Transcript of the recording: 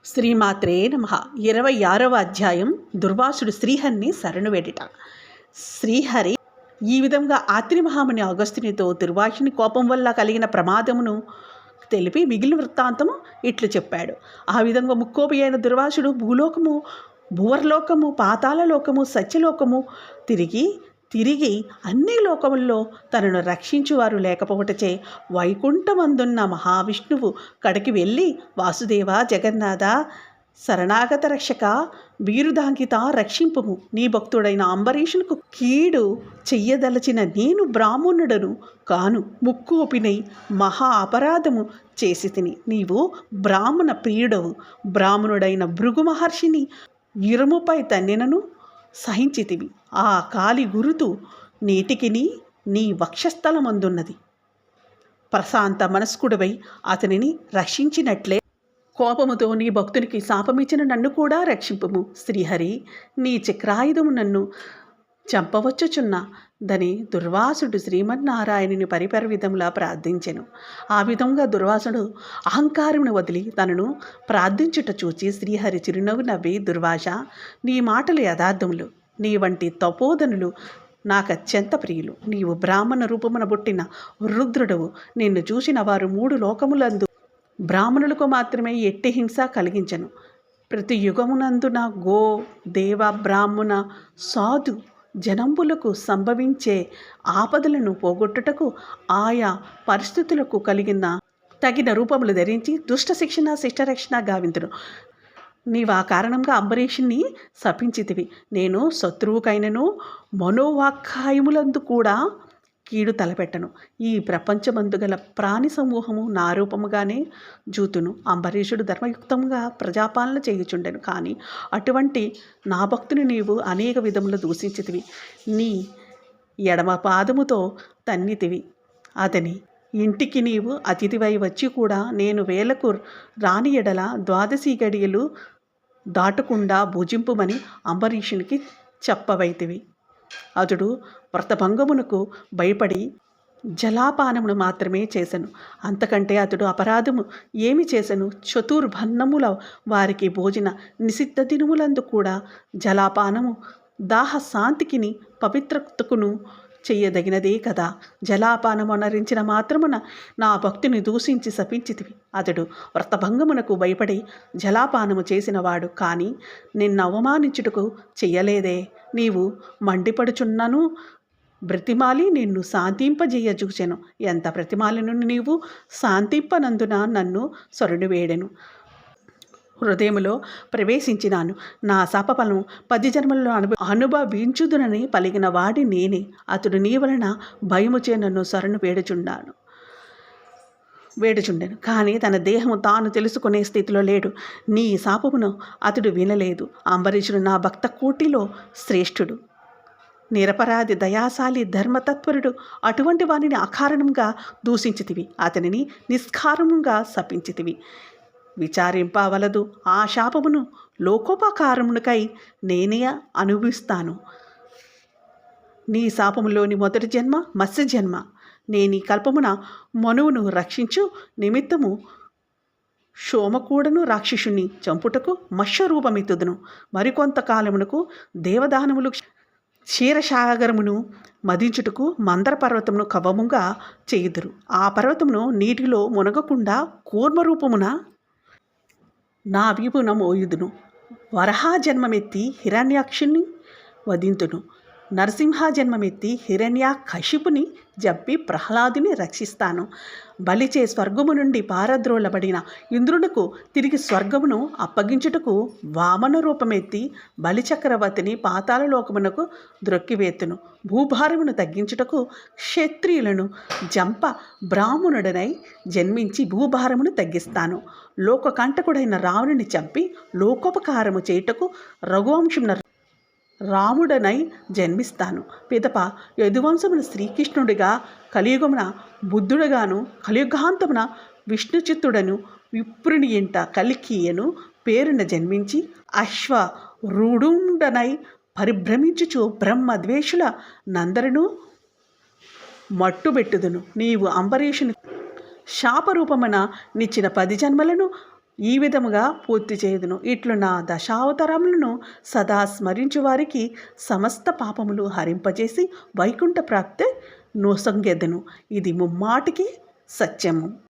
శ్రీమాత్రే నమః. 26వ అధ్యాయం. దుర్వాసుడు శ్రీహరిని శరణు వేడుట. శ్రీహరి ఈ విధంగా ఆత్రి మహాముని అగస్త్యునితో దుర్వాసుని కోపం వల్ల కలిగిన ప్రమాదమును తెలిపి మిగిలిన వృత్తాంతము ఇట్లు చెప్పాడు. ఆ విధంగా ముక్కోపి అయిన దుర్వాసుడు భూలోకము, భువర్లోకము, పాతాళలోకము, సత్యలోకము తిరిగి అన్ని లోకముల్లో తనను రక్షించువారు లేకపోవటచే వైకుంఠమందున్న మహావిష్ణువు కడకి వెళ్ళి, వాసుదేవ, జగన్నాథ, శరణాగత రక్షక, వీరుదాంకిత, రక్షింపుము. నీ భక్తుడైన అంబరీషునికి కీడు చెయ్యదలచిన నేను బ్రాహ్మణుడను కాను, ముక్కోపినై మహా అపరాధము చేసి తిని. నీవు బ్రాహ్మణ ప్రియుడవు. బ్రాహ్మణుడైన భృగు మహర్షిని ఇరుముపై తన్నినను సహించితివి. ఆ కాలి గురుతు నేటికిని నీ వక్షస్థలమందున్నది. ప్రశాంత మనస్కుడివై అతనిని రక్షించినట్లే కోపముతో నీ భక్తునికి శాపమిచ్చిన నన్ను కూడా రక్షింపుము. శ్రీహరి, నీ చక్రాయుధము నన్ను చంపవచ్చుచున్నదని దుర్వాసుడు శ్రీమన్నారాయణుని పరిపర విధంలా ప్రార్థించెను. ఆ విధంగా దుర్వాసుడు అహంకారమును వదిలి తనను ప్రార్థించుట చూచి శ్రీహరి చిరునవ్వు నవ్వి, దుర్వాస, నీ మాటలు యథార్థములు. నీ వంటి తపోధనులు నాకత్యంత ప్రియులు. నీవు బ్రాహ్మణ రూపమున పుట్టిన రుద్రుడవు. నిన్ను చూసిన వారు 3 లోకములందు బ్రాహ్మణులకు మాత్రమే ఎట్టి హింస కలిగించను. ప్రతి యుగమునందున గో, దేవ, బ్రాహ్మణ, సాధు జనంబులకు సంభవించే ఆపదలను పోగొట్టుటకు ఆయా పరిస్థితులకు తగిన రూపములు ధరించి దుష్ట శిక్షణ, శిష్టరక్షణ గావింతును. నీవు ఆ కారణంగా అంబరీషుని శపించితివి. నేను శత్రువుకైనను మనోవాక్కాయములందు కూడా కీడు తలపెట్టను. ఈ ప్రపంచమందు గల ప్రాణి సమూహము నా రూపముగానే జూతును. అంబరీషుడు ధర్మయుక్తంగా ప్రజాపాలన చేయుచుండెను. కానీ అటువంటి నా భక్తుని నీవు అనేక విధములు దూషించితివి. నీ ఎడమ పాదముతో తన్నితివి. అతని ఇంటికి నీవు అతిథివై వచ్చి కూడా నేను వేలకు రాని ఎడల 12 గడియలు దాటకుండా భుజింపుమని అంబరీషునికి చెప్పవైతివి. అతడు వ్రతభంగమునకు భయపడి జలాపానమును మాత్రమే చేసెను. అంతకంటే అతడు అపరాధము ఏమి చేసెను? చతుర్భన్నముల వారికి భోజన నిషిద్ధ దినములందు కూడా జలాపానము దాహ శాంతికిని పవిత్రతకును చెయ్యదగినదే కదా. జలాపానము అనరించిన మాత్రమున నా భక్తుని దూషించి శపించితివి. అతడు వ్రతభంగమునకు భయపడి జలాపానము చేసినవాడు, కానీ నిన్ను అవమానించుటకు చెయ్యలేదే. నీవు మండిపడుచున్నను బ్రతిమాలి నిన్ను శాంతింపజేయ చూచెను. ఎంత బ్రతిమాలిను నీవు శాంతింపనందున నన్ను శరణు వేడెను. హృదయములో ప్రవేశించినాను. నా శాపఫలము 10 జన్మలలో అనుభవించుదునని పలిగిన వాడి నేనే. అతడు నీ వలన భయముచే నన్ను శరణు వేడుచుండెను. కానీ తన దేహము తాను తెలుసుకునే స్థితిలో లేడు. నీ శాపమును అతడు వినలేదు. అంబరీషుడు నా భక్త కోటిలో శ్రేష్ఠుడు, నిరపరాధి, దయాశాలి, ధర్మతత్పరుడు. అటువంటి వానిని అకారణంగా దూషించితివి. అతనిని నిష్కారణంగా శపించితివి. విచారింపవలదు. ఆ శాపమును లోకోపకారమునకై నేనే అనుభవిస్తాను. నీ శాపములోని మొదటి జన్మ మత్స్య జన్మ. నేను ఈ కల్పమున మనువును రక్షించు నిమిత్తము సోమకూడను రాక్షసుని చంపుటకు మత్స్యరూపమెత్తుదును. మరికొంతకాలమునకు దేవదానములు క్షీరసాగరమును మదించుటకు మందర పర్వతమును కవముగా చేయుదురు. ఆ పర్వతమును నీటిలో మునగకుండా కూర్మరూపమున నా వీపున మోయుదును. వరహా జన్మమెత్తి హిరణ్యాక్షుని వధింతును. నరసింహ జన్మమెత్తి హిరణ్యాకశిపుని జంపి ప్రహ్లాదుని రక్షిస్తాను. బలిచే స్వర్గము నుండి పారద్రోలబడిన ఇంద్రునకు తిరిగి స్వర్గమును అప్పగించుటకు వామన రూపమెత్తి బలిచక్రవర్తిని పాతాళలోకమునకు ద్రొక్కివేత్తును. భూభారమును తగ్గించుటకు క్షత్రియులను జంప బ్రాహ్మణుడనై జన్మించి భూభారమును తగ్గిస్తాను. లోకకంటకుడైన రావణుని చంపి లోకోపకారము చేయుటకు రఘువంశమున రాముడనై జన్మిస్తాను. పిదప యదువంశమున శ్రీకృష్ణుడిగా, కలియుగమున బుద్ధుడుగాను, కలియుగాంతమున విష్ణుచిత్తుడను, విప్రుని ఇంట కల్కియను పేరున జన్మించి అశ్వరూఢుండనై పరిభ్రమించుచు బ్రహ్మద్వేషుల నందరను మట్టుబెట్టుదును. నీవు అంబరీషుని శాపరూపమున నిచ్చిన 10 జన్మలను ఈ విధముగా పూర్తి చేయుదును. ఇట్లు నా దశావతారములను సదా స్మరించు వారికి సమస్త పాపములు హరింపజేసి వైకుంఠ ప్రాప్తి నొసంగెదను. ఇది ముమ్మాటికి సత్యము.